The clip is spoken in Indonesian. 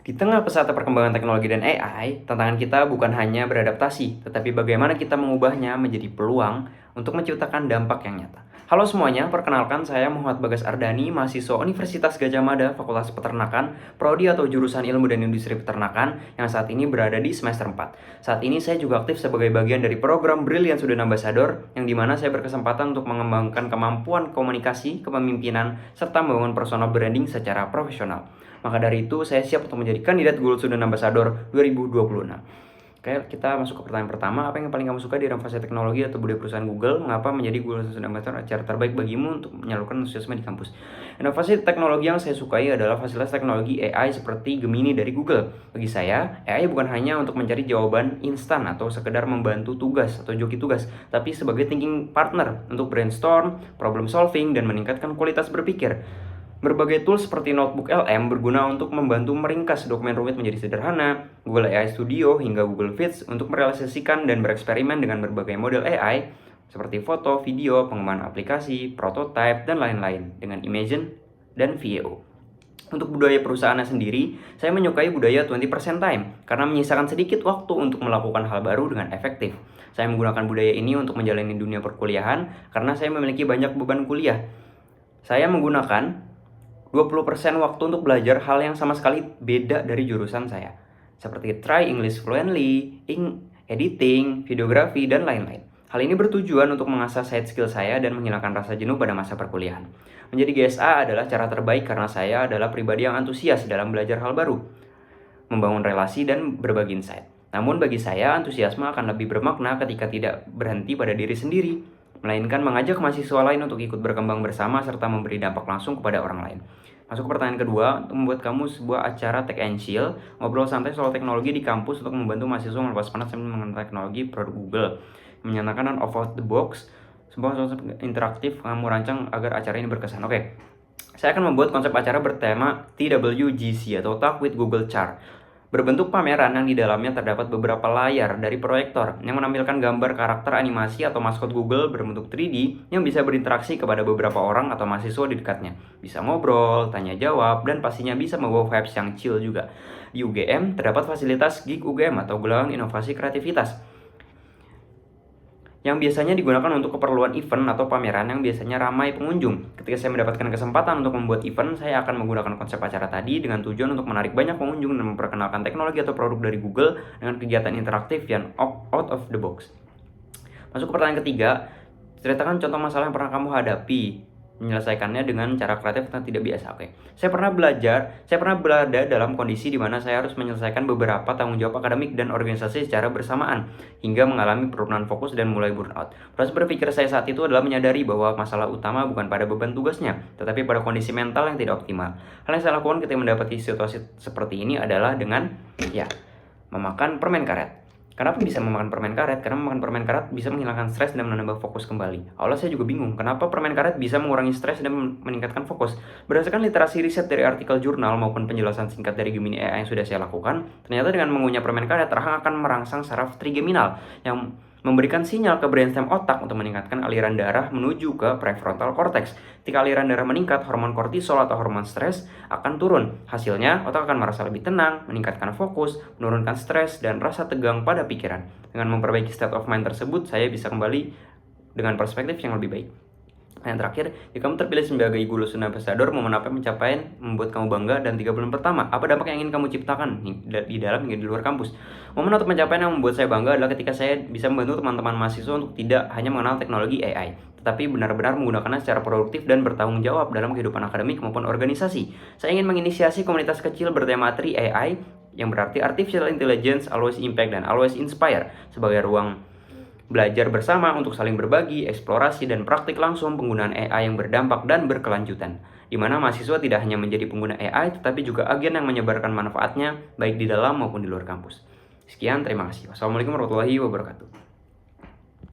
Di tengah pesatnya perkembangan teknologi dan AI, tantangan kita bukan hanya beradaptasi, tetapi bagaimana kita mengubahnya menjadi peluang untuk menciptakan dampak yang nyata. Halo semuanya, perkenalkan saya Muhammad Bagas Ardani, mahasiswa Universitas Gadjah Mada, Fakultas Peternakan, Prodi atau Jurusan Ilmu dan Industri Peternakan, yang saat ini berada di semester 4. Saat ini saya juga aktif sebagai bagian dari program Brilliant Student Ambassador, yang dimana saya berkesempatan untuk mengembangkan kemampuan komunikasi, kepemimpinan, serta membangun personal branding secara profesional. Maka dari itu, saya siap untuk menjadi kandidat Gold Student Ambassador 2026. Oke, kita masuk ke pertanyaan pertama. Apa yang paling kamu suka di inovasi teknologi atau budaya perusahaan Google? Mengapa menjadi Gold Student Ambassador cara terbaik bagimu untuk menyalurkan antusiasme di kampus? Inovasi teknologi yang saya sukai adalah fasilitas teknologi AI seperti Gemini dari Google. Bagi saya, AI bukan hanya untuk mencari jawaban instan atau sekedar membantu tugas atau joki tugas, tapi sebagai thinking partner untuk brainstorm, problem solving, dan meningkatkan kualitas berpikir. Berbagai tools seperti Notebook LM berguna untuk membantu meringkas dokumen rumit menjadi sederhana, Google AI Studio hingga Google Sheets untuk merealisasikan dan bereksperimen dengan berbagai model AI seperti foto, video, pengembangan aplikasi, prototype, dan lain-lain dengan Imagen dan VAO. Untuk budaya perusahaannya sendiri, saya menyukai budaya 20% time karena menyisakan sedikit waktu untuk melakukan hal baru dengan efektif. Saya menggunakan budaya ini untuk menjalani dunia perkuliahan karena saya memiliki banyak beban kuliah. Saya menggunakan 20% waktu untuk belajar hal yang sama sekali beda dari jurusan saya, seperti try English fluently, editing, videografi, dan lain-lain. Hal ini bertujuan untuk mengasah side skill saya dan menghilangkan rasa jenuh pada masa perkuliahan. Menjadi GSA adalah cara terbaik karena saya adalah pribadi yang antusias dalam belajar hal baru, membangun relasi, dan berbagi insight. Namun bagi saya, antusiasme akan lebih bermakna ketika tidak berhenti pada diri sendiri, melainkan mengajak mahasiswa lain untuk ikut berkembang bersama serta memberi dampak langsung kepada orang lain. Masuk ke pertanyaan kedua, untuk membuat kamu sebuah acara Tech and Chill, ngobrol santai soal teknologi di kampus untuk membantu mahasiswa melepas penat sambil mengenal teknologi produk Google. Menyatakan out of the box, sebuah konsep interaktif kamu rancang agar acara ini berkesan. Oke, saya akan membuat konsep acara bertema TWGC atau Talk with Google Char. Berbentuk pameran yang di dalamnya terdapat beberapa layar dari proyektor yang menampilkan gambar karakter animasi atau maskot Google berbentuk 3D yang bisa berinteraksi kepada beberapa orang atau mahasiswa di dekatnya. Bisa ngobrol, tanya jawab, dan pastinya bisa membawa vibes yang chill juga. Di UGM terdapat fasilitas Gig UGM atau Gelanggang Inovasi Kreativitas yang biasanya digunakan untuk keperluan event atau pameran yang biasanya ramai pengunjung. Ketika saya mendapatkan kesempatan untuk membuat event, saya akan menggunakan konsep acara tadi dengan tujuan untuk menarik banyak pengunjung dan memperkenalkan teknologi atau produk dari Google dengan kegiatan interaktif yang out of the box. Masuk ke pertanyaan ketiga, ceritakan contoh masalah yang pernah kamu hadapi. Menyelesaikannya dengan cara kreatif dan tidak biasa. Oke. Saya pernah berada dalam kondisi di mana saya harus menyelesaikan beberapa tanggung jawab akademik dan organisasi secara bersamaan hingga mengalami penurunan fokus dan mulai burnout. Proses berpikir saya saat itu adalah menyadari bahwa masalah utama bukan pada beban tugasnya, tetapi pada kondisi mental yang tidak optimal. Hal yang saya lakukan ketika mendapati situasi seperti ini adalah dengan memakan permen karet. Kenapa bisa memakan permen karet? Karena memakan permen karet bisa menghilangkan stres dan menambah fokus kembali. Awalnya saya juga bingung, kenapa permen karet bisa mengurangi stres dan meningkatkan fokus? Berdasarkan literasi riset dari artikel jurnal maupun penjelasan singkat dari Gemini AI yang sudah saya lakukan, ternyata dengan mengunyah permen karet, rahang akan merangsang saraf trigeminal yang memberikan sinyal ke brainstem otak untuk meningkatkan aliran darah menuju ke prefrontal cortex. Ketika aliran darah meningkat, hormon kortisol atau hormon stres akan turun. Hasilnya, otak akan merasa lebih tenang, meningkatkan fokus, menurunkan stres, dan rasa tegang pada pikiran. Dengan memperbaiki state of mind tersebut, saya bisa kembali dengan perspektif yang lebih baik. Yang terakhir, jika kamu terpilih sebagai Guru Student Ambassador, momen apa pencapaian membuat kamu bangga dan 3 bulan pertama? Apa dampak yang ingin kamu ciptakan di dalam hingga di luar kampus? Momen atau pencapaian yang membuat saya bangga adalah ketika saya bisa membantu teman-teman mahasiswa untuk tidak hanya mengenal teknologi AI, tetapi benar-benar menggunakannya secara produktif dan bertanggung jawab dalam kehidupan akademik maupun organisasi. Saya ingin menginisiasi komunitas kecil bertema Tri AI, yang berarti Artificial Intelligence, Always Impact, dan Always Inspire, sebagai ruang belajar bersama untuk saling berbagi, eksplorasi, dan praktik langsung penggunaan AI yang berdampak dan berkelanjutan, di mana mahasiswa tidak hanya menjadi pengguna AI, tetapi juga agen yang menyebarkan manfaatnya baik di dalam maupun di luar kampus. Sekian, terima kasih. Wassalamualaikum warahmatullahi wabarakatuh.